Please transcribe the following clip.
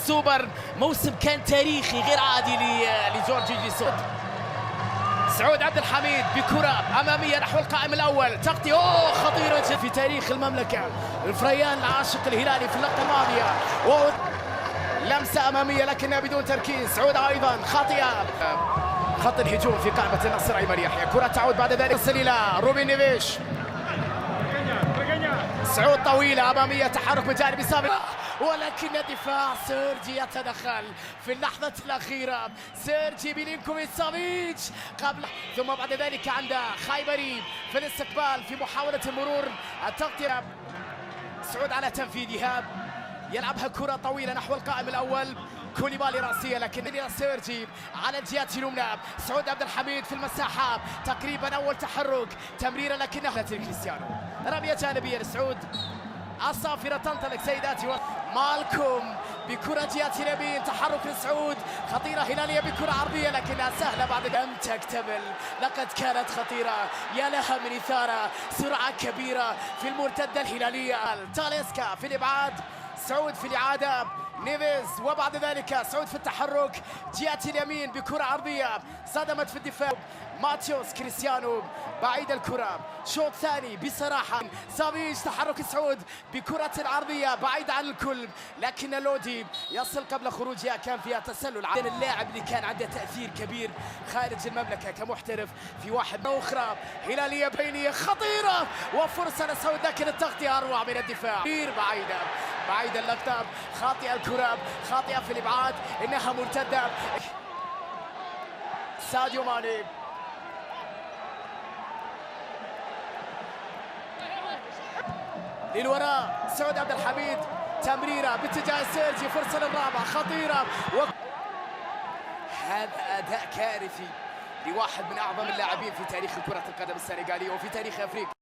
السوبر. موسم كان تاريخي غير عادي لجورج جيسوس. سعود عبد الحميد بكرة أمامية نحو القائم الأول، تغطية خطيرة في تاريخ المملكة. الفريان العاشق الهلالي في اللقطة الماضية، لمسة أمامية لكنها بدون تركيز. سعود أيضا خاطئة. خط الهجوم في قائمة النصر أيمن يحيى. كرة تعود بعد ذلك تصل إلى روبن نيفيش. سعود طويلة أمامية، تحرك من جانب يسار، ولكن دفاع سيرجي يتدخل في اللحظة الأخيرة. سيرجي ميلينكوفيتش سافيتش قبل، ثم بعد ذلك عند خايبري في الاستقبال في محاولة مرور التغطية. سعود على تنفيذها، يلعبها كرة طويلة نحو القائم الأول. كوليبالي رأسية لكن إلى سيرجي على الجهة اليمنى. سعود عبد الحميد في المساحة، تقريبا أول تحرك، تمريرة لكنها كريستيانو. رمية جانبية لسعود، الصافرة تنطلق سيداتي. مالكوم بكرة جهة اليمين، تحرك لسعود، خطيرة هلالية بكرة عرضية لكنها سهلة بعد لم تكتمل. لقد كانت خطيرة، يا لها من إثارة، سرعة كبيرة في المرتدة الهلالية. تاليسكا في الإبعاد، سعود في الإعادة، نيفيز، وبعد ذلك سعود في التحرك جهة اليمين بكرة عرضية صدمت في الدفاع. ماتيوس كريستيانو بعيد الكرة، شوط ثاني بصراحة. سافيتش، تحرك سعود بكرة عرضية بعيد عن الكل، لكن لودي يصل قبل خروجها، كان فيها تسلل. اللاعب اللي كان عنده تأثير كبير خارج المملكة كمحترف في واحد أخرى هلالية بينية خطيرة وفرصة لسعود، لكن التغطية أروع من الدفاع. بعيدة اللقطة، خاطئة الكرة، خاطئة في الإبعاد، إنها مرتدة. ساديو ماني للوراء، سعود عبد الحميد، تمريرة باتجاه سيرجي، فرصة للرابعة خطيرة. هذا أداء كارثي لواحد من أعظم اللاعبين في تاريخ كرة القدم السنغالية وفي تاريخ أفريقيا.